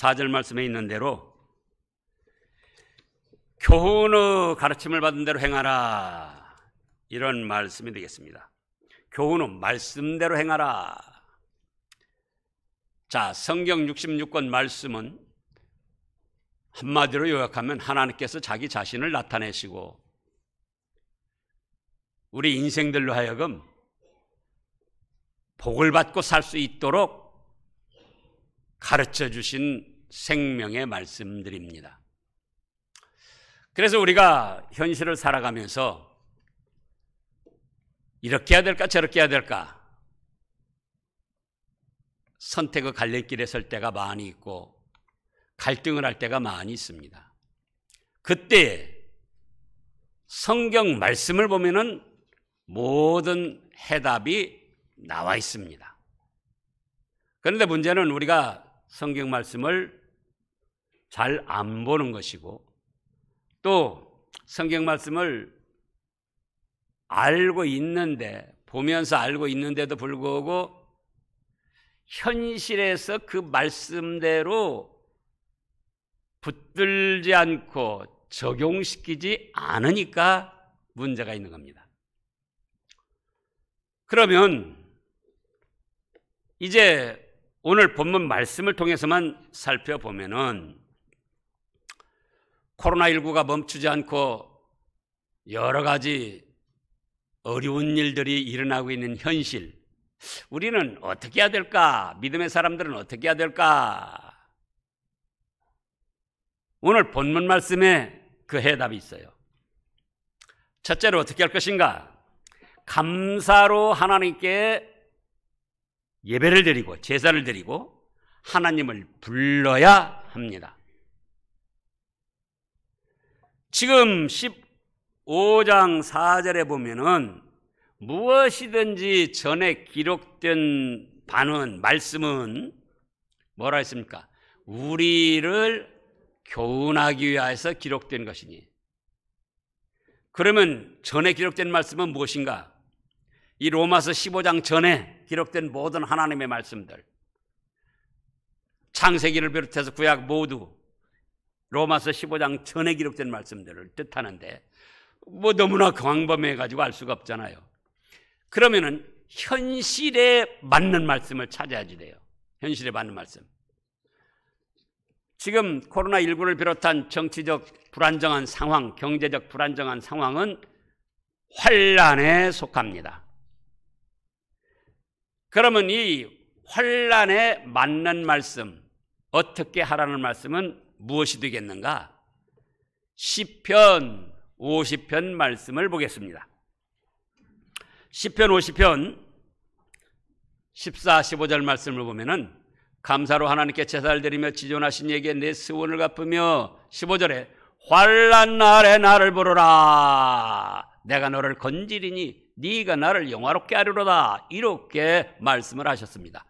4절 말씀에 있는 대로 교훈의 가르침을 받은 대로 행하라, 이런 말씀이 되겠습니다. 교훈은 말씀대로 행하라. 자, 성경 66권 말씀은 한마디로 요약하면 하나님께서 자기 자신을 나타내시고 우리 인생들로 하여금 복을 받고 살 수 있도록 가르쳐 주신 생명의 말씀들입니다. 그래서 우리가 현실을 살아가면서 이렇게 해야 될까 저렇게 해야 될까 선택의 갈림길에 설 때가 많이 있고 갈등을 할 때가 많이 있습니다. 그때 성경 말씀을 보면은 모든 해답이 나와 있습니다. 그런데 문제는 우리가 성경 말씀을 잘 안 보는 것이고 또 성경 말씀을 알고 있는데, 보면서 알고 있는데도 불구하고 현실에서 그 말씀대로 붙들지 않고 적용시키지 않으니까 문제가 있는 겁니다. 그러면 이제 오늘 본문 말씀을 통해서만 살펴보면은 코로나19가 멈추지 않고 여러 가지 어려운 일들이 일어나고 있는 현실, 우리는 어떻게 해야 될까? 믿음의 사람들은 어떻게 해야 될까? 오늘 본문 말씀에 그 해답이 있어요. 첫째로 어떻게 할 것인가? 감사로 하나님께 예배를 드리고 제사를 드리고 하나님을 불러야 합니다. 지금 15장 4절에 보면은 무엇이든지 전에 기록된 바는, 말씀은 뭐라 했습니까? 우리를 교훈하기 위하여서 기록된 것이니. 그러면 전에 기록된 말씀은 무엇인가? 이 로마서 15장 전에 기록된 모든 하나님의 말씀들, 창세기를 비롯해서 구약 모두 로마서 15장 전에 기록된 말씀들을 뜻하는데 뭐 너무나 광범위해가지고 알 수가 없잖아요. 그러면은 현실에 맞는 말씀을 찾아야지 돼요. 현실에 맞는 말씀. 지금 코로나19를 비롯한 정치적 불안정한 상황, 경제적 불안정한 상황은 환란에 속합니다. 그러면 이 환란에 맞는 말씀, 어떻게 하라는 말씀은 무엇이 되겠는가? 시편 50편 말씀을 보겠습니다. 시편 50편 14, 15절 말씀을 보면은 감사로 하나님께 제사를 드리며 지존하신 이에게 내 스원을 갚으며 15절에 환난 날에 나를 부르라, 내가 너를 건지리니 네가 나를 영화롭게 하리로다, 이렇게 말씀을 하셨습니다.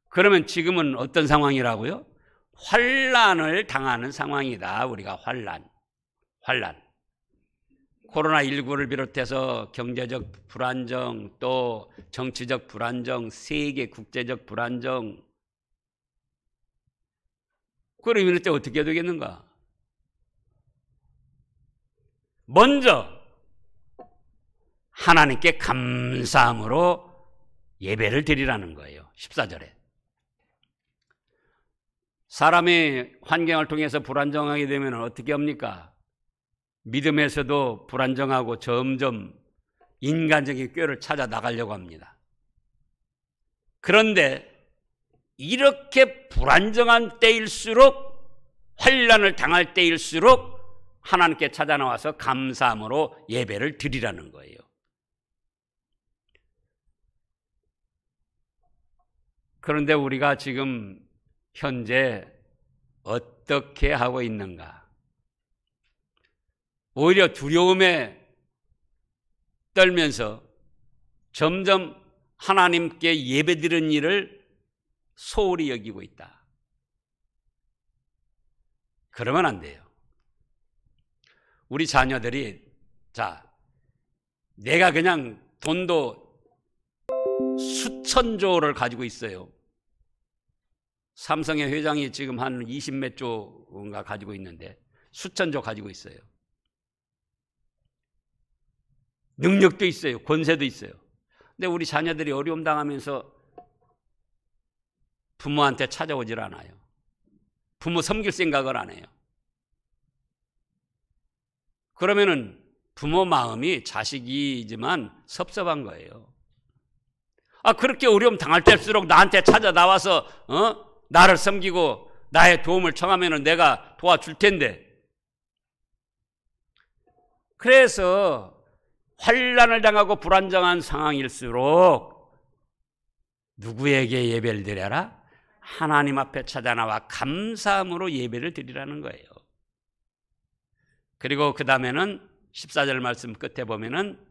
그러면 지금은 어떤 상황이라고요? 환난을 당하는 상황이다. 우리가 환난. 코로나19를 비롯해서 경제적 불안정, 또 정치적 불안정, 세계 국제적 불안정. 그럼 이럴 때 어떻게 해야 되겠는가? 먼저 하나님께 감사함으로 예배를 드리라는 거예요. 14절에. 사람이 환경을 통해서 불안정하게 되면 어떻게 합니까? 믿음에서도 불안정하고 점점 인간적인 꾀를 찾아 나가려고 합니다. 그런데 이렇게 불안정한 때일수록, 환난을 당할 때일수록 하나님께 찾아 나와서 감사함으로 예배를 드리라는 거예요. 그런데 우리가 지금 현재 어떻게 하고 있는가? 오히려 두려움에 떨면서 점점 하나님께 예배드리는 일을 소홀히 여기고 있다. 그러면 안 돼요. 우리 자녀들이, 자, 내가 그냥 돈도 수천조를 가지고 있어요. 삼성의 회장이 지금 한 20몇 조인가 가지고 있는데 수천조 가지고 있어요. 능력도 있어요. 권세도 있어요. 근데 우리 자녀들이 어려움 당하면서 부모한테 찾아오질 않아요. 부모 섬길 생각을 안 해요. 그러면은 부모 마음이 자식이지만 섭섭한 거예요. 그렇게 어려움 당할 때일수록 나한테 찾아 나와서 나를 섬기고 나의 도움을 청하면은 내가 도와줄 텐데. 그래서 환난을 당하고 불안정한 상황일수록 누구에게 예배를 드려라? 하나님 앞에 찾아 나와 감사함으로 예배를 드리라는 거예요. 그리고 그 다음에는 14절 말씀 끝에 보면은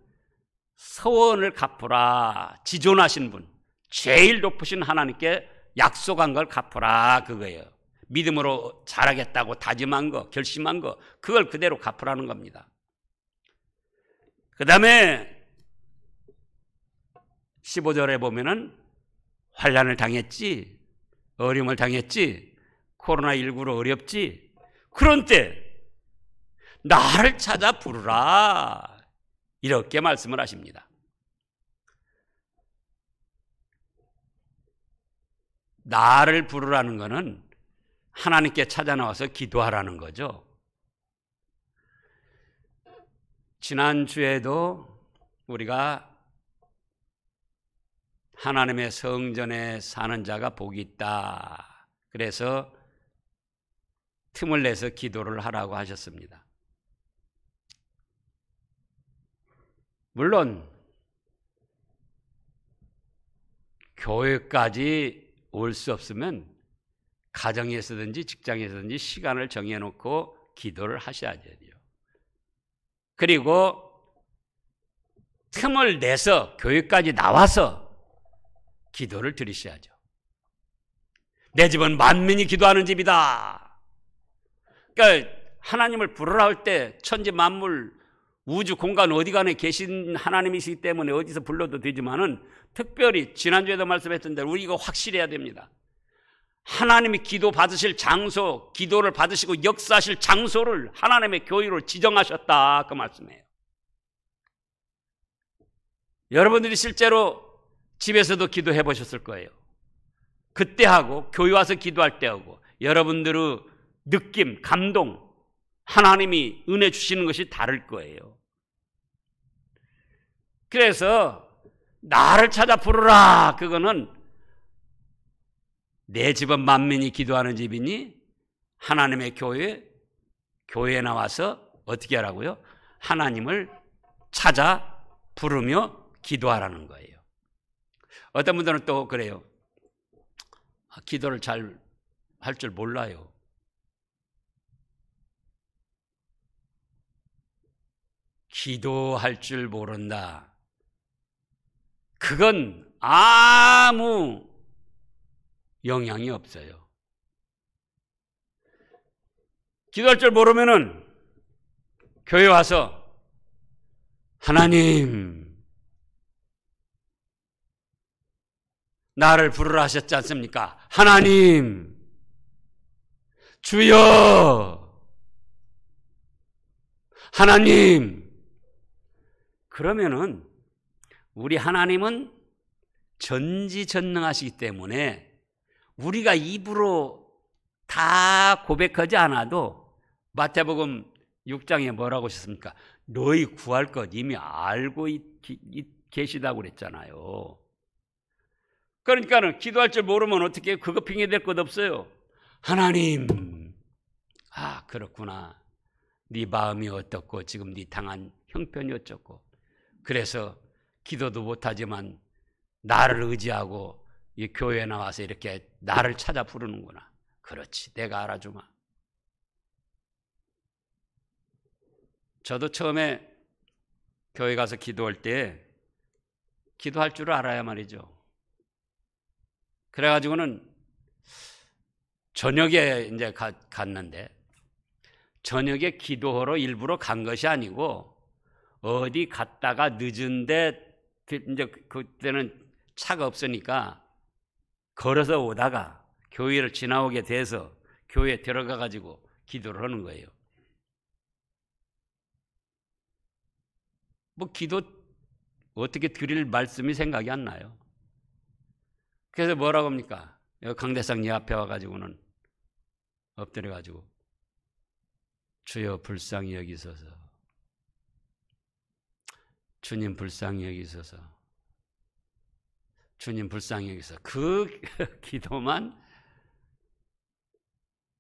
서원을 갚으라. 지존하신 분, 제일 높으신 하나님께 약속한 걸 갚으라, 그거예요. 믿음으로 잘하겠다고 다짐한 거, 결심한 거, 그걸 그대로 갚으라는 겁니다. 그 다음에 15절에 보면은 환난을 당했지, 어려움을 당했지, 코로나19로 어렵지, 그런 때 나를 찾아 부르라, 이렇게 말씀을 하십니다. 나를 부르라는 것은 하나님께 찾아 나와서 기도하라는 거죠. 지난주에도 우리가 하나님의 성전에 사는 자가 복이 있다, 그래서 틈을 내서 기도를 하라고 하셨습니다. 물론 교회까지 올 수 없으면 가정에서든지 직장에서든지 시간을 정해놓고 기도를 하셔야 돼요. 그리고 틈을 내서 교회까지 나와서 기도를 드리셔야죠. 내 집은 만민이 기도하는 집이다. 그러니까 하나님을 부르라 할 때 천지 만물 우주 공간 어디간에 계신 하나님이시기 때문에 어디서 불러도 되지만은 특별히 지난주에도 말씀했던 대로 우리 이거 확실해야 됩니다. 하나님이 기도 받으실 장소, 기도를 받으시고 역사하실 장소를 하나님의 교회로 지정하셨다, 그 말씀이에요. 여러분들이 실제로 집에서도 기도해 보셨을 거예요. 그때 하고 교회 와서 기도할 때 하고 여러분들의 느낌, 감동, 하나님이 은혜 주시는 것이 다를 거예요. 그래서 나를 찾아 부르라, 그거는 내 집은 만민이 기도하는 집이니 하나님의 교회에 나와서 어떻게 하라고요? 하나님을 찾아 부르며 기도하라는 거예요. 어떤 분들은 또 그래요. 기도를 잘 할 줄 몰라요. 기도할 줄 모른다. 그건 아무 영향이 없어요. 기도할 줄 모르면은 교회 와서 하나님, 나를 부르라 하셨지 않습니까? 하나님, 주여, 하나님. 그러면은 우리 하나님은 전지전능하시기 때문에 우리가 입으로 다 고백하지 않아도 마태복음 6장에 뭐라고 하셨습니까? 너희 구할 것 이미 알고 계시다고 그랬잖아요. 그러니까는 기도할 줄 모르면 어떻게 그거 핑계 댈 것 없어요. 하나님, 그렇구나. 네 마음이 어떻고 지금 네 당한 형편이 어쩌고, 그래서 기도도 못하지만 나를 의지하고 이 교회에 나와서 이렇게 나를 찾아 부르는구나. 그렇지, 내가 알아주마. 저도 처음에 교회 가서 기도할 때 기도할 줄 알아야 말이죠. 그래가지고는 저녁에 이제 갔는데, 저녁에 기도하러 일부러 간 것이 아니고 어디 갔다가 늦은데 이제 그때는 차가 없으니까 걸어서 오다가 교회를 지나오게 돼서 교회에 들어가 가지고 기도를 하는 거예요. 뭐 기도 어떻게 드릴 말씀이 생각이 안 나요. 그래서 뭐라고 합니까? 강대상 예 앞에 와가지고는 엎드려가지고 주여 불쌍히 여기소서, 주님 불쌍히 여기소서, 주님 불쌍히 여기소서. 그 기도만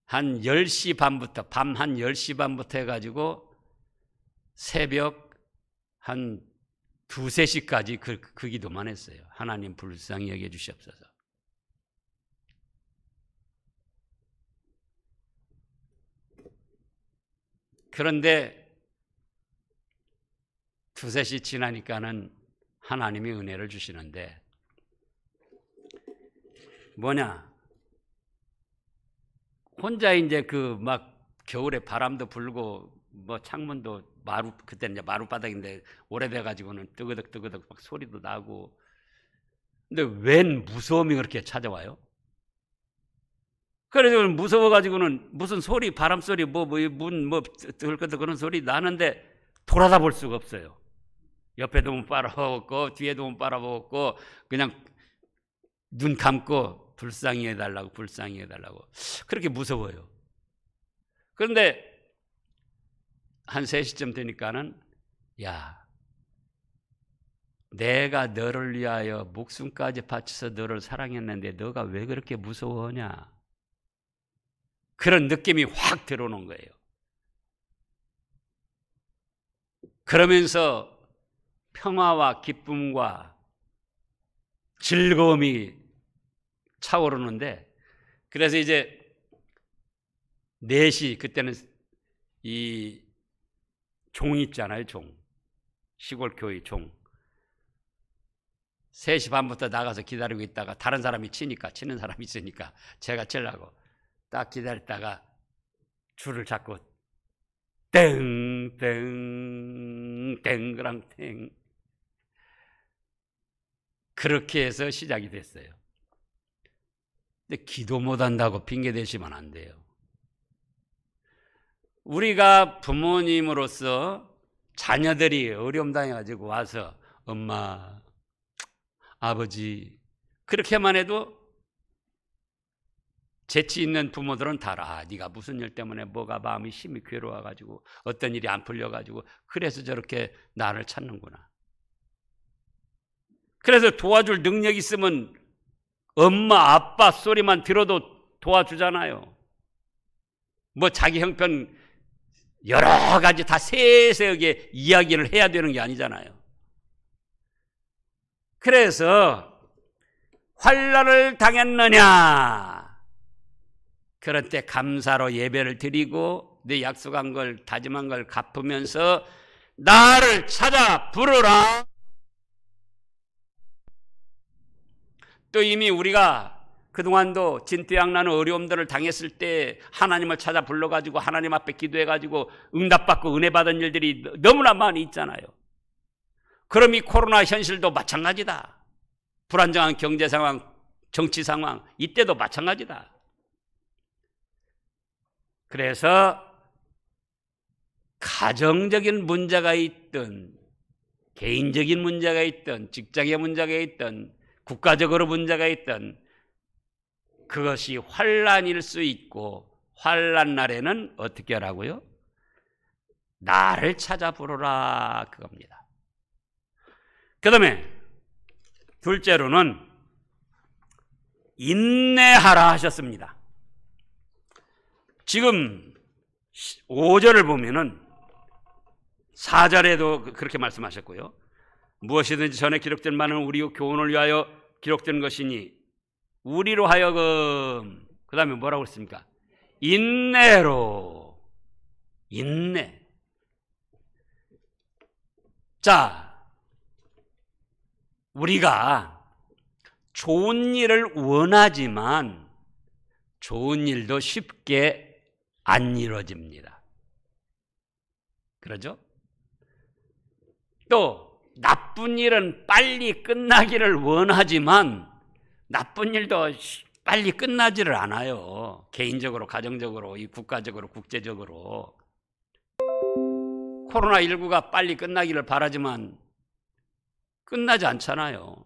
한 10시 반부터, 밤 한 10시 반부터 해가지고 새벽 한 2, 3시까지 그 기도만 했어요. 하나님 불쌍히 여겨주시옵소서. 그런데 2, 3시 지나니까는 하나님이 은혜를 주시는데 뭐냐? 혼자 이제 그 막 겨울에 바람도 불고 뭐 창문도 그때는 이제 마룻바닥인데 오래돼 가지고는 뜨거덕 막 소리도 나고. 근데 웬 무서움이 그렇게 찾아와요? 그래서 무서워 가지고는 무슨 소리, 바람 소리, 문 들거든 그런 소리 나는데 돌아다 볼 수가 없어요. 옆에도 못 바라보고 뒤에도 못 바라보고 그냥 눈 감고 불쌍히 해달라고 그렇게 무서워요. 그런데 한 3시쯤 되니까는 야, 내가 너를 위하여 목숨까지 바쳐서 너를 사랑했는데 너가 왜 그렇게 무서워하냐? 그런 느낌이 확 들어오는 거예요. 그러면서 평화와 기쁨과 즐거움이 차오르는데, 그래서 이제 4시, 그때는 이 종 있잖아요, 종. 시골 교회 종. 3시 반부터 나가서 기다리고 있다가 다른 사람이 치는 사람이 있으니까 제가 치려고 딱 기다렸다가 줄을 잡고 땡그랑땡 그렇게 해서 시작이 됐어요. 근데 기도 못한다고 핑계 대시면 안 돼요. 우리가 부모님으로서 자녀들이 어려움 당해가지고 와서 엄마, 아버지 그렇게만 해도 재치 있는 부모들은 다 알아. 네가 무슨 일 때문에 뭐가 마음이 심히 괴로워가지고 어떤 일이 안 풀려가지고 그래서 저렇게 나를 찾는구나. 그래서 도와줄 능력이 있으면 엄마, 아빠 소리만 들어도 도와주잖아요. 뭐 자기 형편 여러 가지 다 세세하게 이야기를 해야 되는 게 아니잖아요. 그래서 환난을 당했느냐? 그럴 때 감사로 예배를 드리고 내 약속한 걸, 다짐한 걸 갚으면서 나를 찾아 부르라. 또 이미 우리가 그동안도 진퇴양난의 어려움들을 당했을 때 하나님을 찾아 불러가지고 하나님 앞에 기도해가지고 응답받고 은혜 받은 일들이 너무나 많이 있잖아요. 그럼 이 코로나 현실도 마찬가지다. 불안정한 경제 상황, 정치 상황, 이때도 마찬가지다. 그래서 가정적인 문제가 있든 개인적인 문제가 있든 직장의 문제가 있든 국가적으로 문제가 있든 그것이 환난일 수 있고 환난 날에는 어떻게 하라고요? 나를 찾아 부르라 그겁니다. 그 다음에 둘째로는 인내하라 하셨습니다. 지금 5절을 보면은 4절에도 그렇게 말씀하셨고요. 무엇이든지 전에 기록된 바는 우리 교훈을 위하여 기록된 것이니 우리로 하여금 그 다음에 뭐라고 했습니까? 인내로. 인내. 자, 우리가 좋은 일을 원하지만 좋은 일도 쉽게 안 이루어집니다. 그러죠? 또 나쁜 일은 빨리 끝나기를 원하지만 나쁜 일도 빨리 끝나지를 않아요. 개인적으로, 가정적으로, 이 국가적으로, 국제적으로. 코로나19가 빨리 끝나기를 바라지만 끝나지 않잖아요.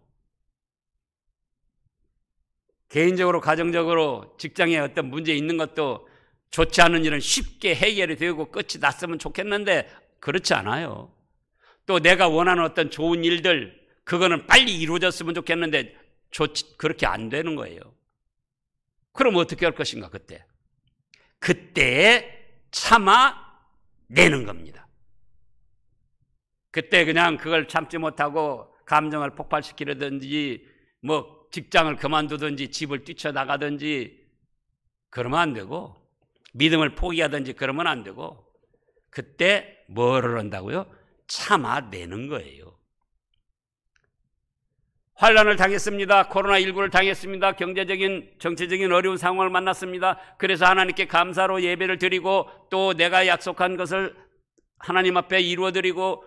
개인적으로, 가정적으로, 직장에 어떤 문제 있는 것도 좋지 않은 일은 쉽게 해결이 되고 끝이 났으면 좋겠는데 그렇지 않아요. 또 내가 원하는 어떤 좋은 일들, 그거는 빨리 이루어졌으면 좋겠는데 그렇게 안 되는 거예요. 그럼 어떻게 할 것인가? 그때에 참아내는 겁니다. 그때 그냥 그걸 참지 못하고 감정을 폭발시키려든지 뭐 직장을 그만두든지 집을 뛰쳐나가든지 그러면 안 되고, 믿음을 포기하든지 그러면 안 되고, 그때 뭐를 한다고요? 참아내는 거예요. 환난을 당했습니다. 코로나19를 당했습니다. 경제적인, 정치적인 어려운 상황을 만났습니다. 그래서 하나님께 감사로 예배를 드리고 또 내가 약속한 것을 하나님 앞에 이루어드리고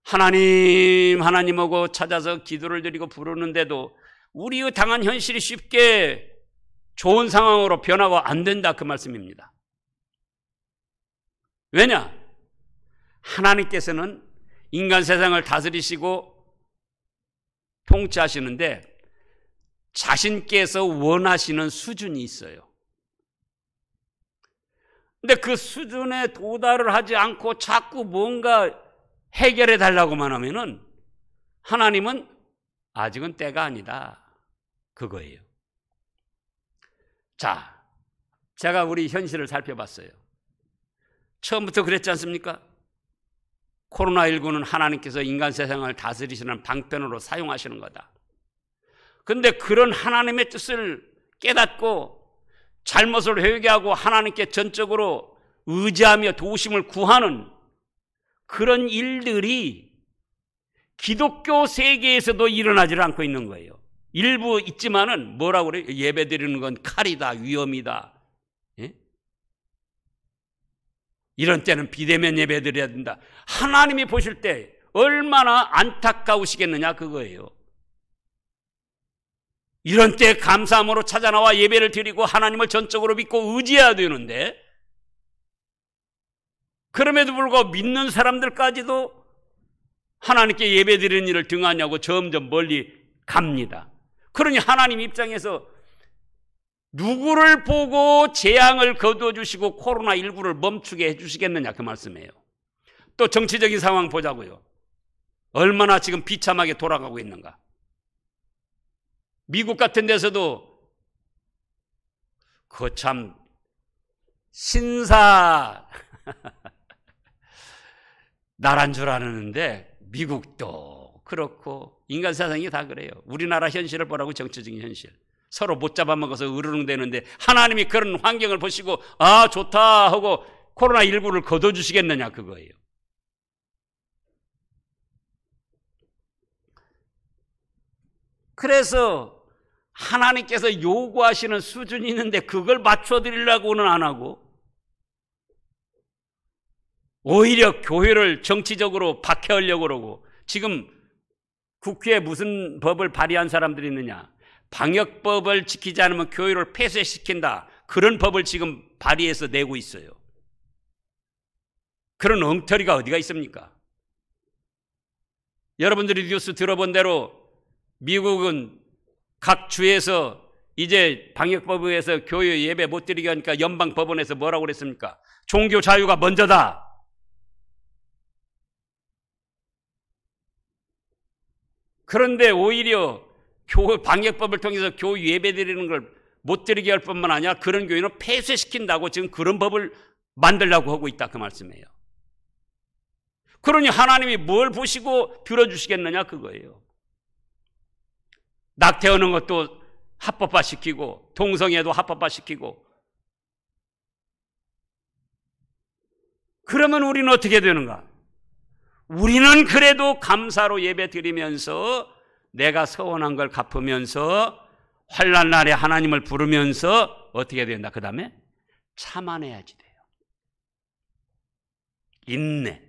하나님하고 찾아서 기도를 드리고 부르는데도 우리의 당한 현실이 쉽게 좋은 상황으로 변하고 안 된다, 그 말씀입니다. 왜냐? 하나님께서는 인간 세상을 다스리시고 통치하시는데 자신께서 원하시는 수준이 있어요. 근데 그 수준에 도달을 하지 않고 자꾸 뭔가 해결해 달라고만 하면은 하나님은 아직은 때가 아니다, 그거예요. 자, 제가 우리 현실을 살펴봤어요. 처음부터 그랬지 않습니까? 코로나19는 하나님께서 인간 세상을 다스리시는 방편으로 사용하시는 거다. 그런데 그런 하나님의 뜻을 깨닫고 잘못을 회개하고 하나님께 전적으로 의지하며 도우심을 구하는 그런 일들이 기독교 세계에서도 일어나지 않고 있는 거예요. 일부 있지만은 뭐라고 그래요? 예배 드리는 건 칼이다, 위험이다. 예? 이런 때는 비대면 예배 드려야 된다. 하나님이 보실 때 얼마나 안타까우시겠느냐, 그거예요. 이런 때 감사함으로 찾아나와 예배를 드리고 하나님을 전적으로 믿고 의지해야 되는데, 그럼에도 불구하고 믿는 사람들까지도 하나님께 예배 드리는 일을 등하냐고 점점 멀리 갑니다. 그러니 하나님 입장에서 누구를 보고 재앙을 거두어주시고 코로나19를 멈추게 해주시겠느냐, 그 말씀이에요. 또 정치적인 상황 보자고요. 얼마나 지금 비참하게 돌아가고 있는가. 미국 같은 데서도 그 참 신사 나란 줄 아는데 미국도 그렇고 인간 세상이 다 그래요. 우리나라 현실을 보라고, 정치적인 현실. 서로 못 잡아먹어서 으르렁대는데 하나님이 그런 환경을 보시고 아 좋다 하고 코로나19를 거둬주시겠느냐, 그거예요. 그래서 하나님께서 요구하시는 수준이 있는데 그걸 맞춰드리려고는 안 하고 오히려 교회를 정치적으로 박해하려고 그러고, 지금 국회에 무슨 법을 발의한 사람들이 있느냐? 방역법을 지키지 않으면 교회를 폐쇄시킨다, 그런 법을 지금 발의해서 내고 있어요. 그런 엉터리가 어디가 있습니까? 여러분들이 뉴스 들어본 대로 미국은 각 주에서 이제 방역법에 의해서 교회 예배 못 드리게 하니까 연방법원에서 뭐라고 그랬습니까? 종교 자유가 먼저다. 그런데 오히려 방역법을 통해서 교회 예배 드리는 걸 못 드리게 할 뿐만 아니라 그런 교회는 폐쇄시킨다고 지금 그런 법을 만들려고 하고 있다, 그 말씀이에요. 그러니 하나님이 뭘 보시고 들어주시겠느냐, 그거예요. 낙태하는 것도 합법화시키고 동성애도 합법화시키고, 그러면 우리는 어떻게 되는가? 우리는 그래도 감사로 예배 드리면서 내가 서원한 걸 갚으면서 환난 날에 하나님을 부르면서 어떻게 된다? 그 다음에 참아내야지 돼요. 인내.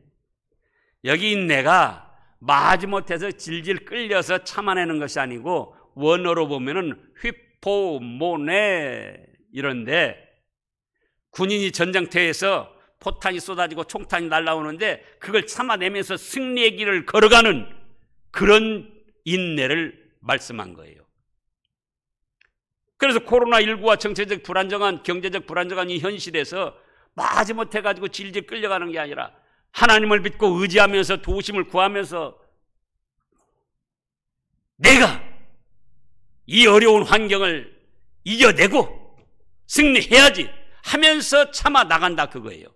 여기 인내가 마지못해서 질질 끌려서 참아내는 것이 아니고 원어로 보면은 포, 모네 이런데 군인이 전장터에서 포탄이 쏟아지고 총탄이 날아오는데 그걸 참아내면서 승리의 길을 걸어가는 그런 인내를 말씀한 거예요. 그래서 코로나19와 정체적 불안정한, 경제적 불안정한 이 현실에서 마지못해 가지고 질질 끌려가는 게 아니라 하나님을 믿고 의지하면서 도우심을 구하면서 내가 이 어려운 환경을 이겨내고 승리해야지 하면서 참아 나간다 그거예요.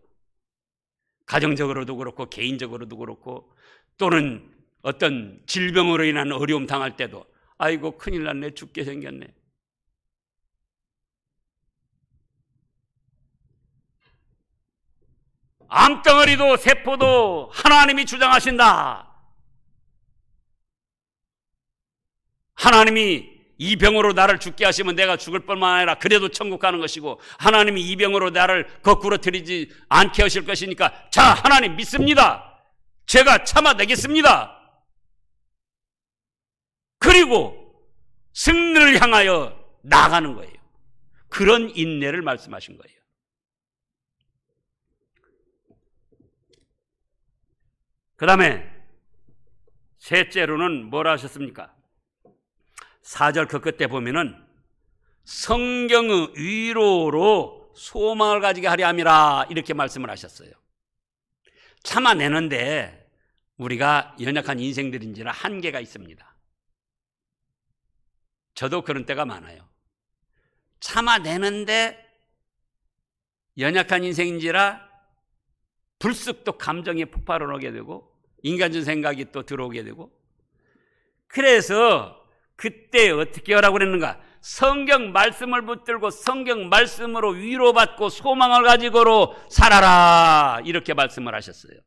가정적으로도 그렇고 개인적으로도 그렇고 또는 어떤 질병으로 인한 어려움 당할 때도 아이고 큰일 났네, 죽게 생겼네. 암덩어리도 세포도 하나님이 주장하신다. 하나님이 이 병으로 나를 죽게 하시면 내가 죽을 뿐만 아니라 그래도 천국 가는 것이고 하나님이 이 병으로 나를 거꾸로 들이지 않게 하실 것이니까 자, 하나님 믿습니다. 제가 참아내겠습니다. 그리고 승리를 향하여 나가는 거예요. 그런 인내를 말씀하신 거예요. 그 다음에 셋째로는 뭐라 하셨습니까? 4절 그 끝에 보면은 성경의 위로로 소망을 가지게 하려 함이라 이렇게 말씀을 하셨어요. 참아내는데 우리가 연약한 인생들인지라 한계가 있습니다. 저도 그런 때가 많아요. 참아내는데 연약한 인생인지라 불쑥 또 감정이 폭발을 하게 되고 인간적인 생각이 또 들어오게 되고 그래서 그때 어떻게 하라고 그랬는가? 성경 말씀을 붙들고 성경 말씀으로 위로받고 소망을 가지고로 살아라 이렇게 말씀을 하셨어요.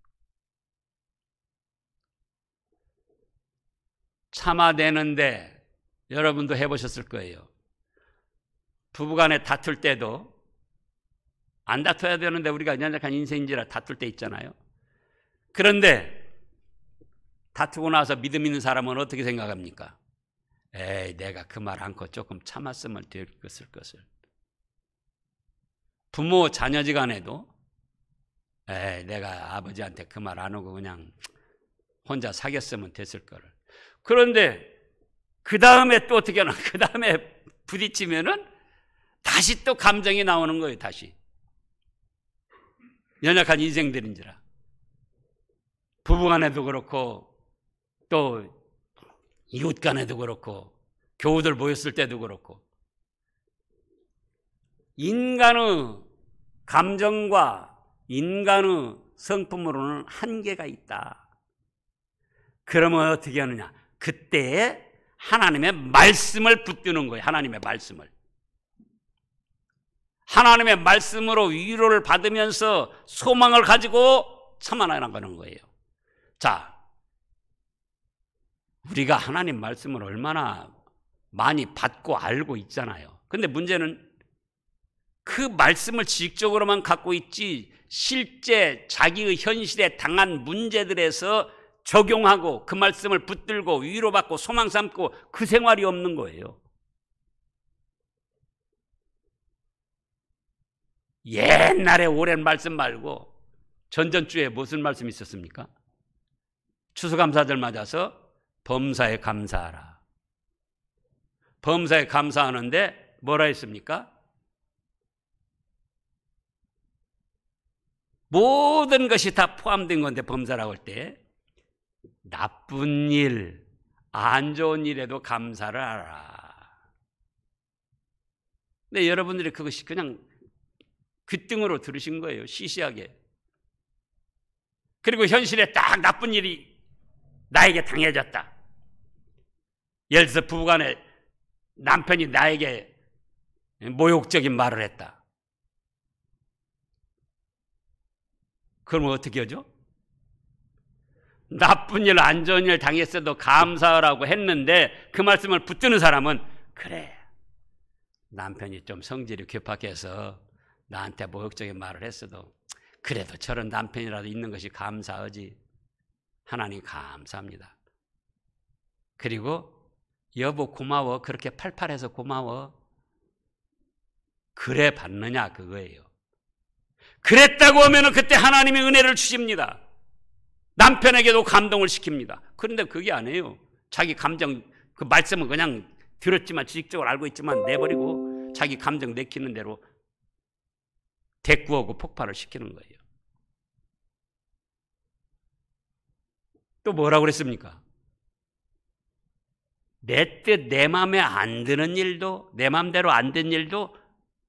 참아내는데 여러분도 해보셨을 거예요. 부부간에 다툴 때도 안 다퉈야 되는데 우리가 연약한 인생인지라 다툴 때 있잖아요. 그런데 다투고 나서 믿음 있는 사람은 어떻게 생각합니까? 에이, 내가 그 말 않고 조금 참았으면 될 것을. 부모 자녀지간에도 에이, 내가 아버지한테 그 말 안 하고 그냥 혼자 사귀었으면 됐을 거를. 그런데 그 다음에 또 어떻게 하나? 그 다음에 부딪히면은 다시 또 감정이 나오는 거예요. 다시 연약한 인생들인지라 부부간에도 그렇고 또 이웃 간에도 그렇고 교우들 모였을 때도 그렇고 인간의 감정과 인간의 성품으로는 한계가 있다. 그러면 어떻게 하느냐? 그때에 하나님의 말씀을 붙드는 거예요. 하나님의 말씀을. 하나님의 말씀으로 위로를 받으면서 소망을 가지고 참아나가는 거예요. 자, 우리가 하나님 말씀을 얼마나 많이 받고 알고 있잖아요. 근데 문제는 그 말씀을 지식적으로만 갖고 있지 실제 자기의 현실에 당한 문제들에서 적용하고 그 말씀을 붙들고 위로받고 소망 삼고 그 생활이 없는 거예요. 옛날에 오랜 말씀 말고 전전주에 무슨 말씀이 있었습니까? 추수감사절 맞아서 범사에 감사하라. 범사에 감사하는데 뭐라 했습니까? 모든 것이 다 포함된 건데 범사라고 할 때 나쁜 일, 안 좋은 일에도 감사를 하라. 근데 여러분들이 그것이 그냥 귓등으로 들으신 거예요. 시시하게. 그리고 현실에 딱 나쁜 일이 나에게 당해졌다. 예를 들어서 부부간에 남편이 나에게 모욕적인 말을 했다. 그러면 어떻게 하죠? 나쁜 일, 안 좋은 일 당했어도 감사하라고 했는데 그 말씀을 붙드는 사람은 그래, 남편이 좀 성질이 괴팍해서 나한테 모욕적인 말을 했어도 그래도 저런 남편이라도 있는 것이 감사하지. 하나님 감사합니다. 그리고 여보 고마워. 그렇게 팔팔해서 고마워. 그래 받느냐 그거예요. 그랬다고 하면 그때 하나님이 은혜를 주십니다. 남편에게도 감동을 시킵니다. 그런데 그게 아니에요. 자기 감정, 그 말씀은 그냥 들었지만 지식적으로 알고 있지만 내버리고 자기 감정 내키는 대로 대꾸하고 폭발을 시키는 거예요. 또 뭐라고 그랬습니까? 내 뜻, 내 마음에 안 드는 일도, 내 마음대로 안 된 일도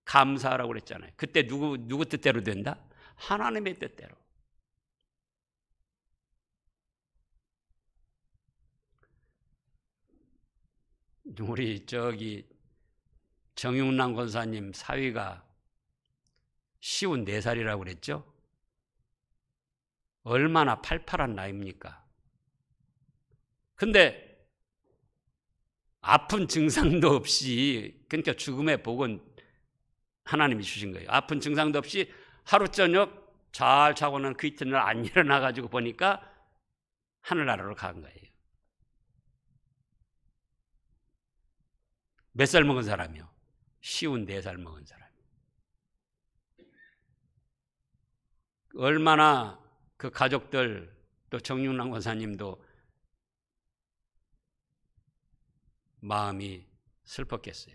감사하라고 그랬잖아요. 그때 누구 뜻대로 된다? 하나님의 뜻대로. 우리 정윤남 권사님 사위가 54살이라고 그랬죠? 얼마나 팔팔한 나이입니까? 근데 아픈 증상도 없이, 그러니까 죽음의 복은 하나님이 주신 거예요. 아픈 증상도 없이 하루 저녁 잘 자고는 그 이튿날 안 일어나가지고 보니까 하늘나라로 간 거예요. 몇 살 먹은 사람이요? 54살 먹은 사람. 얼마나 그 가족들, 또 정윤남 권사님도 마음이 슬펐겠어요.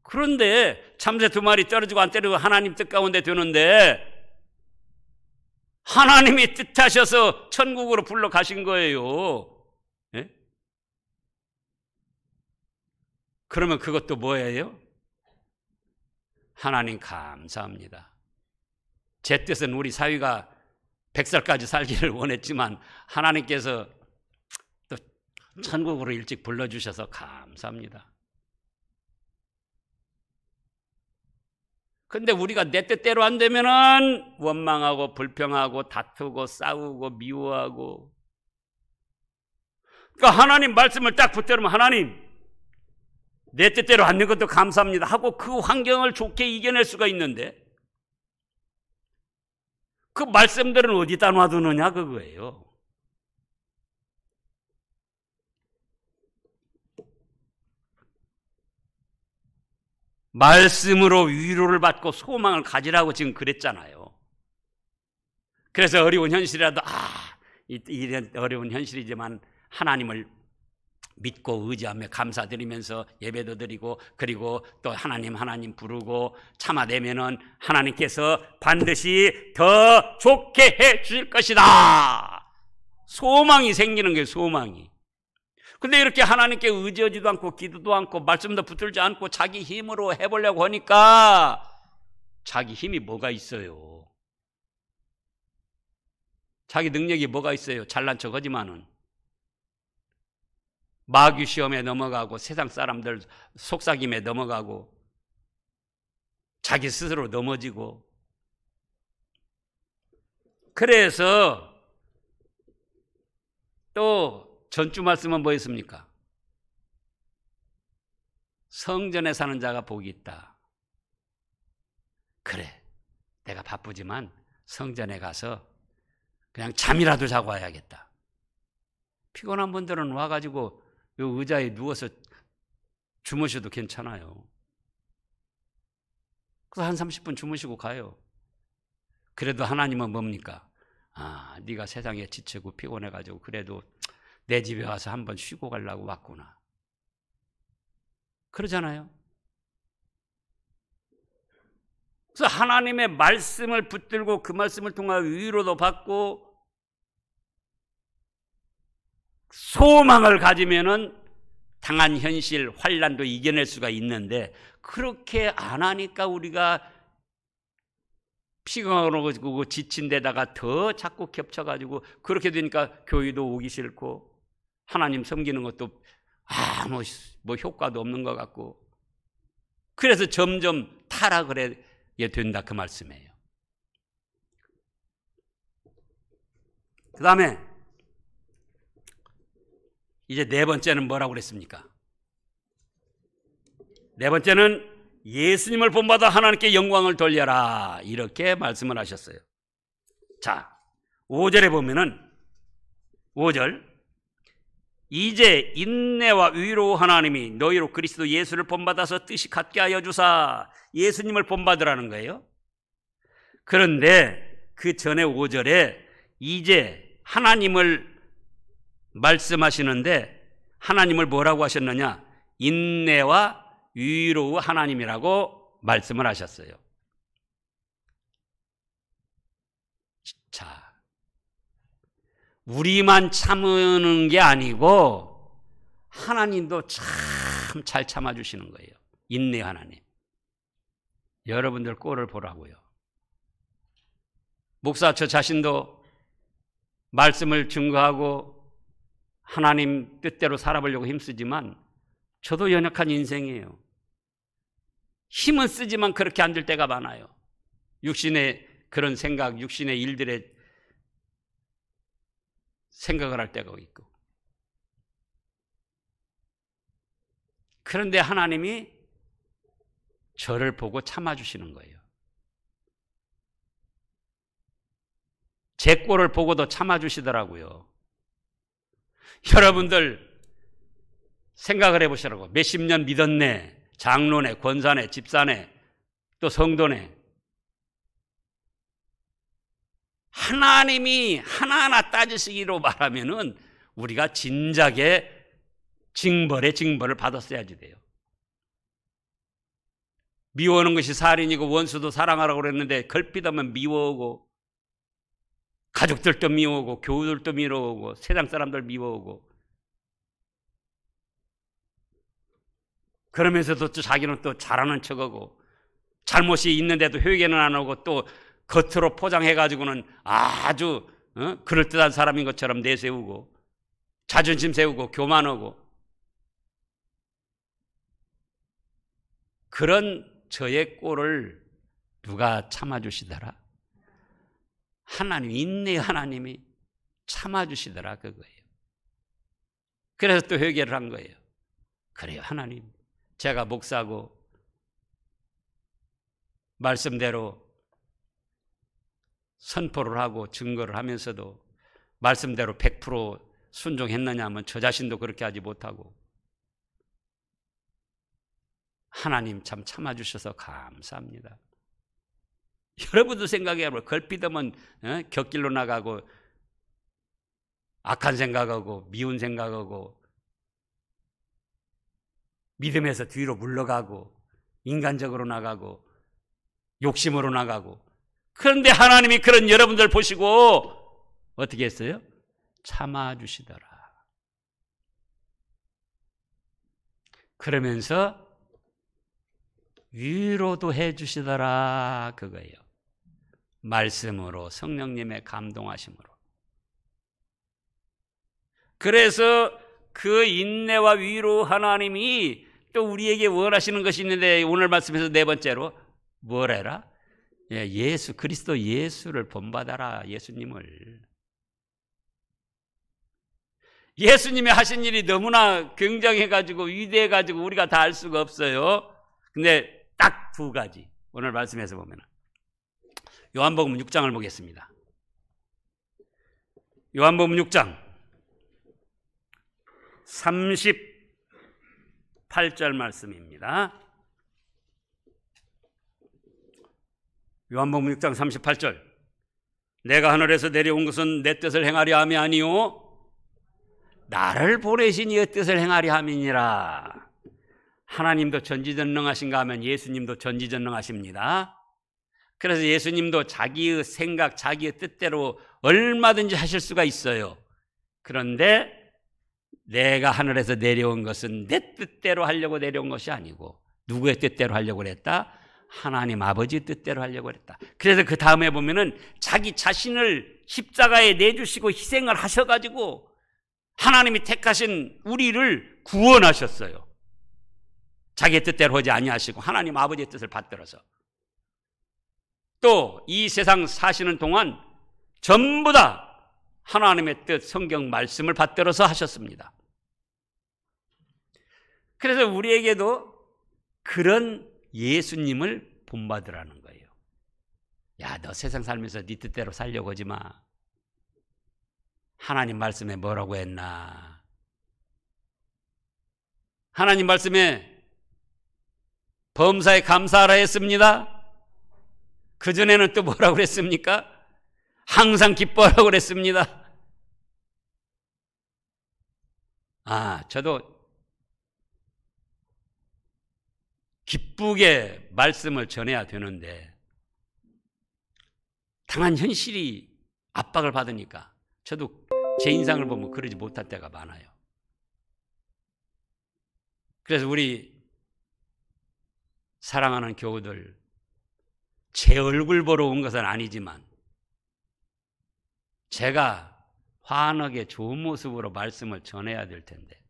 그런데 참새 2마리 떨어지고 안 때리고 하나님 뜻 가운데 되는데 하나님이 뜻하셔서 천국으로 불러 가신 거예요. 예? 그러면 그것도 뭐예요? 하나님 감사합니다. 제 뜻은 우리 사위가 100살까지 살기를 원했지만 하나님께서 또 천국으로 일찍 불러주셔서 감사합니다. 근데 우리가 내 뜻대로 안 되면은 원망하고 불평하고 다투고 싸우고 미워하고. 그러니까 하나님 말씀을 딱 붙들면 하나님 내 뜻대로 안 된 것도 감사합니다 하고 그 환경을 좋게 이겨낼 수가 있는데 그 말씀들은 어디다 놔두느냐 그거예요. 말씀으로 위로를 받고 소망을 가지라고 지금 그랬잖아요. 그래서 어려운 현실이라도 이런 어려운 현실이지만 하나님을 믿고 의지하며 감사드리면서 예배도 드리고 그리고 또 하나님 부르고 참아내면은 하나님께서 반드시 더 좋게 해 주실 것이다. 소망이 생기는 거예요. 소망이. 근데 이렇게 하나님께 의지하지도 않고 기도도 않고 말씀도 붙들지 않고 자기 힘으로 해보려고 하니까 자기 힘이 뭐가 있어요? 자기 능력이 뭐가 있어요? 잘난 척하지만은 마귀 시험에 넘어가고 세상 사람들 속삭임에 넘어가고 자기 스스로 넘어지고. 그래서 또 전주 말씀은 뭐였습니까? 성전에 사는 자가 복이 있다. 그래, 내가 바쁘지만 성전에 가서 그냥 잠이라도 자고 와야겠다. 피곤한 분들은 와가지고 요 의자에 누워서 주무셔도 괜찮아요. 그래서 한 30분 주무시고 가요. 그래도 하나님은 뭡니까? 네가 세상에 지치고 피곤해가지고 그래도 내 집에 와서 한번 쉬고 가려고 왔구나. 그러잖아요. 그래서 하나님의 말씀을 붙들고 그 말씀을 통하여 위로도 받고 소망을 가지면은 당한 현실, 환난도 이겨낼 수가 있는데 그렇게 안 하니까 우리가 피곤하고 지친 데다가 더 자꾸 겹쳐가지고 그렇게 되니까 교회도 오기 싫고 하나님 섬기는 것도 뭐 효과도 없는 것 같고 그래서 점점 타락을 하게 된다 그 말씀이에요. 그 다음에 이제 네 번째는 뭐라고 그랬습니까? 네 번째는 예수님을 본받아 하나님께 영광을 돌려라 이렇게 말씀을 하셨어요. 자, 5절에 보면은 5절 이제 인내와 위로 하나님이 너희로 그리스도 예수를 본받아서 뜻이 같게 하여 주사. 예수님을 본받으라는 거예요. 그런데 그 전에 5절에 이제 하나님을 말씀하시는데 하나님을 뭐라고 하셨느냐? 인내와 위로 하나님이라고 말씀을 하셨어요. 자, 우리만 참는 게 아니고 하나님도 참 잘 참아주시는 거예요. 인내 하나님. 여러분들 꼴을 보라고요. 목사 저 자신도 말씀을 증거하고 하나님 뜻대로 살아보려고 힘쓰지만 저도 연약한 인생이에요. 힘은 쓰지만 그렇게 안 될 때가 많아요. 육신의 그런 생각, 육신의 일들에 생각을 할 때가 있고. 그런데 하나님이 저를 보고 참아주시는 거예요. 제 꼴을 보고도 참아주시더라고요. 여러분들 생각을 해보시라고. 몇십 년 믿었네. 장로네, 권사네, 집사네, 또 성도네. 하나님이 하나하나 따지시기로 말하면은 우리가 진작에 징벌을 받았어야지 돼요. 미워하는 것이 살인이고 원수도 사랑하라고 그랬는데 걸핏하면 미워하고 가족들도 미워하고 교우들도 미워하고 세상 사람들 미워하고 그러면서도 또 자기는 또 잘하는 척하고 잘못이 있는데도 회개는 안 하고 또 겉으로 포장해가지고는 아주 그럴듯한 사람인 것처럼 내세우고 자존심 세우고 교만하고 그런 저의 꼴을 누가 참아주시더라? 하나님, 인내 하나님이 참아주시더라 그거예요. 그래서 또 회개를 한 거예요. 그래요 하나님, 제가 목사고 말씀대로 선포를 하고 증거를 하면서도 말씀대로 100% 순종했느냐 하면 저 자신도 그렇게 하지 못하고 하나님 참 참아주셔서 감사합니다. 여러분도 생각해보면 걸핏하면 곁길로 나가고 악한 생각하고 미운 생각하고 믿음에서 뒤로 물러가고 인간적으로 나가고 욕심으로 나가고 그런데 하나님이 그런 여러분들 보시고 어떻게 했어요? 참아주시더라. 그러면서 위로도 해주시더라 그거예요. 말씀으로 성령님의 감동하심으로. 그래서 그 인내와 위로 하나님이 또 우리에게 원하시는 것이 있는데 오늘 말씀에서 네 번째로 뭐래라? 예수 그리스도 예수를 본받아라. 예수님이 하신 일이 너무나 굉장해가지고 위대해가지고 우리가 다 알 수가 없어요. 근데 딱 두 가지 오늘 말씀에서 보면 요한복음 6장을 보겠습니다. 요한복음 6장 38절 말씀입니다. 요한복음 6장 38절 내가 하늘에서 내려온 것은 내 뜻을 행하려 함이 아니요 나를 보내신 이의 뜻을 행하려 함이니라. 하나님도 전지전능하신가 하면 예수님도 전지전능하십니다. 그래서 예수님도 자기의 생각, 자기의 뜻대로 얼마든지 하실 수가 있어요. 그런데 내가 하늘에서 내려온 것은 내 뜻대로 하려고 내려온 것이 아니고 누구의 뜻대로 하려고 그랬다? 하나님 아버지의 뜻대로 하려고 그랬다. 그래서 그 다음에 보면은 자기 자신을 십자가에 내주시고 희생을 하셔가지고 하나님이 택하신 우리를 구원하셨어요. 자기의 뜻대로 하지 아니하시고 하나님 아버지의 뜻을 받들어서 또 이 세상 사시는 동안 전부 다 하나님의 뜻 성경 말씀을 받들어서 하셨습니다. 그래서 우리에게도 그런 예수님을 본받으라는 거예요. 야, 너 세상 살면서 네 뜻대로 살려고 하지 마. 하나님 말씀에 뭐라고 했나? 하나님 말씀에 범사에 감사하라 했습니다. 그전에는 또 뭐라고 그랬습니까? 항상 기뻐하라고 그랬습니다. 저도 기쁘게 말씀을 전해야 되는데 당한 현실이 압박을 받으니까 저도 제 인상을 보면 그러지 못할 때가 많아요. 그래서 우리 사랑하는 교우들, 제 얼굴 보러 온 것은 아니지만 제가 환하게 좋은 모습으로 말씀을 전해야 될 텐데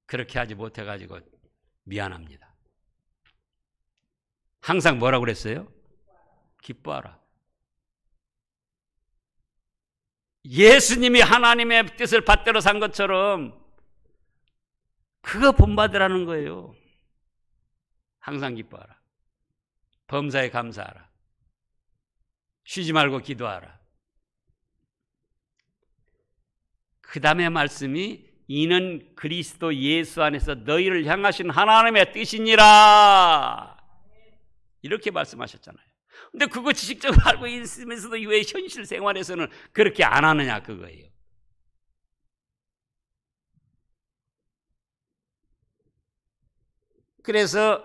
그렇게 하지 못해가지고 미안합니다. 항상 뭐라고 그랬어요? 기뻐하라. 예수님이 하나님의 뜻을 받들어 산 것처럼 그거 본받으라는 거예요. 항상 기뻐하라. 범사에 감사하라. 쉬지 말고 기도하라. 그 다음에 말씀이 이는 그리스도 예수 안에서 너희를 향하신 하나님의 뜻이니라. 이렇게 말씀하셨잖아요. 근데 그거 지식적으로 알고 있으면서도 왜 현실 생활에서는 그렇게 안 하느냐 그거예요. 그래서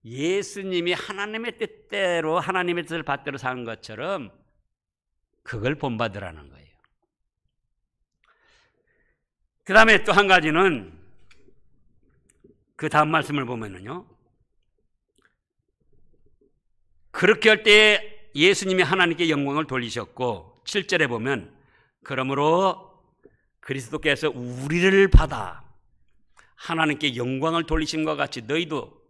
예수님이 하나님의 뜻대로 하나님의 뜻을 받들어 사는 것처럼 그걸 본받으라는 거예요. 그 다음에 또 한 가지는 그 다음 말씀을 보면은요, 그렇게 할 때 예수님이 하나님께 영광을 돌리셨고 7절에 보면 그러므로 그리스도께서 우리를 받아 하나님께 영광을 돌리심과 같이 너희도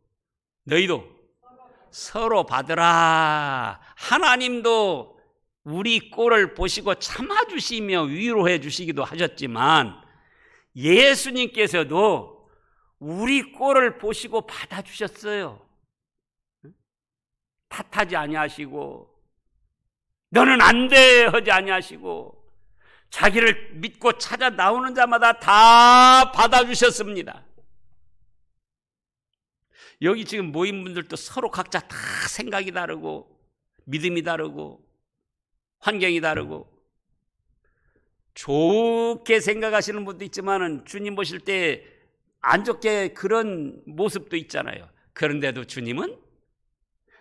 서로 받으라. 하나님도 우리 꼴을 보시고 참아주시며 위로해 주시기도 하셨지만 예수님께서도 우리 꼴을 보시고 받아주셨어요. 탓하지 아니하시고 너는 안 돼 하지 아니하시고 자기를 믿고 찾아 나오는 자마다 다 받아주셨습니다. 여기 지금 모인 분들도 서로 각자 다 생각이 다르고 믿음이 다르고 환경이 다르고 좋게 생각하시는 분도 있지만 주님 보실 때 안 좋게 그런 모습도 있잖아요. 그런데도 주님은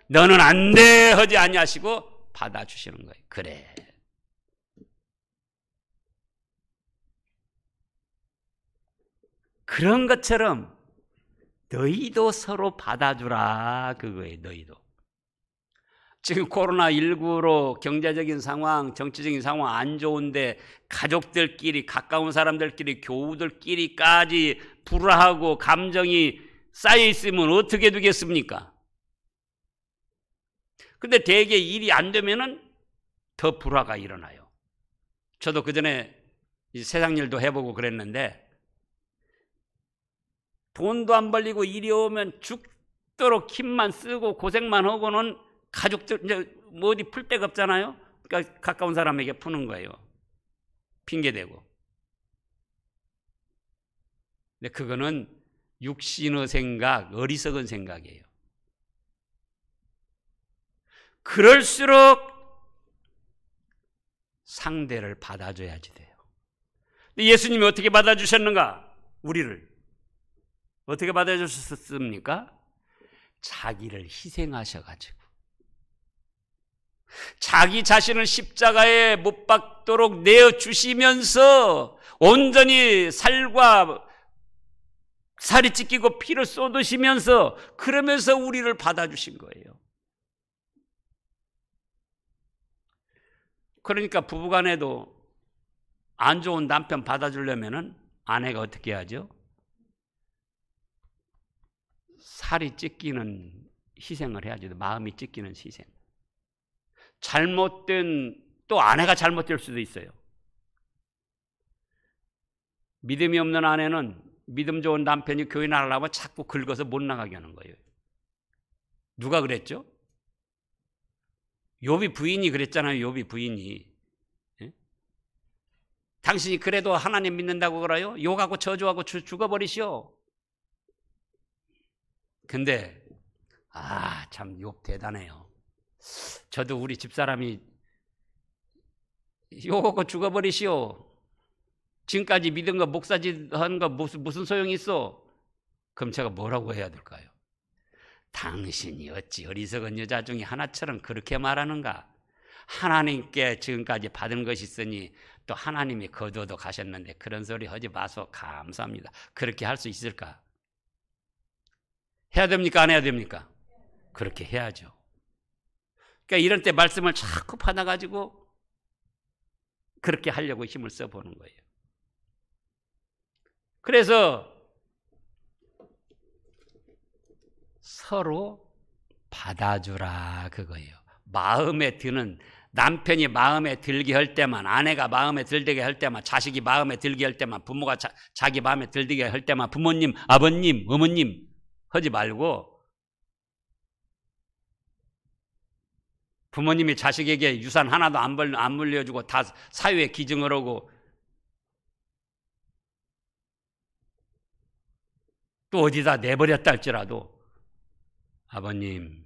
너는 안 돼 하지 아니하시고 받아주시는 거예요. 그래. 그런 것처럼 너희도 서로 받아주라 그거예요. 너희도. 지금 코로나19로 경제적인 상황, 정치적인 상황 안 좋은데 가족들끼리, 가까운 사람들끼리, 교우들끼리까지 불화하고 감정이 쌓여 있으면 어떻게 되겠습니까? 근데 대개 일이 안 되면은 더 불화가 일어나요. 저도 그전에 세상 일도 해보고 그랬는데 돈도 안 벌리고 일이 오면 죽도록 힘만 쓰고 고생만 하고는 가족들 이제 뭐 어디 풀 데가 없잖아요. 그러니까 가까운 사람에게 푸는 거예요. 핑계대고. 근데 그거는 육신의 생각, 어리석은 생각이에요. 그럴수록 상대를 받아줘야지 돼요. 근데 예수님이 어떻게 받아주셨는가? 우리를 어떻게 받아주셨습니까? 자기를 희생하셔가지고 자기 자신을 십자가에 못 박도록 내어주시면서 온전히 살과 살이 찢기고 피를 쏟으시면서 그러면서 우리를 받아주신 거예요. 그러니까 부부간에도 안 좋은 남편 받아주려면은 아내가 어떻게 하죠? 살이 찢기는 희생을 해야죠. 마음이 찢기는 희생. 잘못된 또 아내가 잘못될 수도 있어요. 믿음이 없는 아내는 믿음 좋은 남편이 교회 나가려면 자꾸 긁어서 못 나가게 하는 거예요. 누가 그랬죠? 욥이 부인이 그랬잖아요. 욥이 부인이. 예? 당신이 그래도 하나님 믿는다고 그래요? 욕하고 저주하고 죽어버리시오. 근데 참 욥 대단해요. 저도 우리 집사람이 욕하고 죽어버리시오. 지금까지 믿은 거 목사짓 한 거 무슨 소용이 있어? 그럼 제가 뭐라고 해야 될까요? 당신이 어찌 어리석은 여자 중에 하나처럼 그렇게 말하는가? 하나님께 지금까지 받은 것이 있으니 또 하나님이 거두어도 가셨는데 그런 소리 하지 마소. 감사합니다. 그렇게 할 수 있을까? 해야 됩니까? 안 해야 됩니까? 그렇게 해야죠. 그러니까 이런 때 말씀을 자꾸 받아가지고 그렇게 하려고 힘을 써보는 거예요. 그래서 서로 받아주라 그거예요. 마음에 드는, 남편이 마음에 들게 할 때만, 아내가 마음에 들게 할 때만, 자식이 마음에 들게 할 때만, 부모가 자기 마음에 들게 할 때만 부모님, 아버님, 어머님 하지 말고 부모님이 자식에게 유산 하나도 안 물려주고 다 사유에 기증을 하고 또 어디다 내버렸다 할지라도 아버님,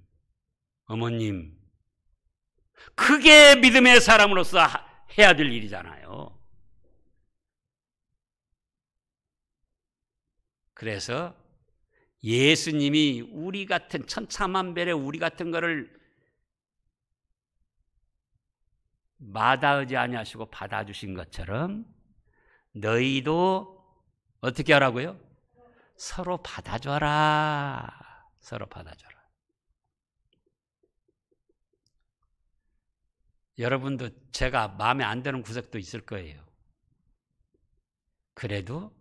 어머님, 그게 믿음의 사람으로서 해야 될 일이잖아요. 그래서 예수님이 우리 같은 천차만별의 우리 같은 거를 마다하지 아니하시고 받아주신 것처럼 너희도 어떻게 하라고요? 서로 받아줘라. 서로 받아줘라. 여러분도 제가 마음에 안 드는 구석도 있을 거예요. 그래도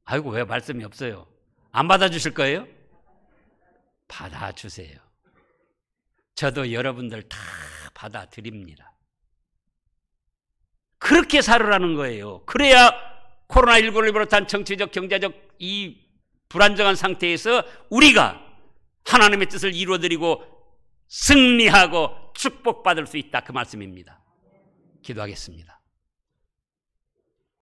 아이고 왜 말씀이 없어요? 안 받아주실 거예요? 받아주세요. 저도 여러분들 다 받아드립니다. 그렇게 살으라는 거예요. 그래야 코로나19를 비롯한 정치적, 경제적 이 불안정한 상태에서 우리가 하나님의 뜻을 이루어드리고 승리하고 축복받을 수 있다. 그 말씀입니다. 기도하겠습니다.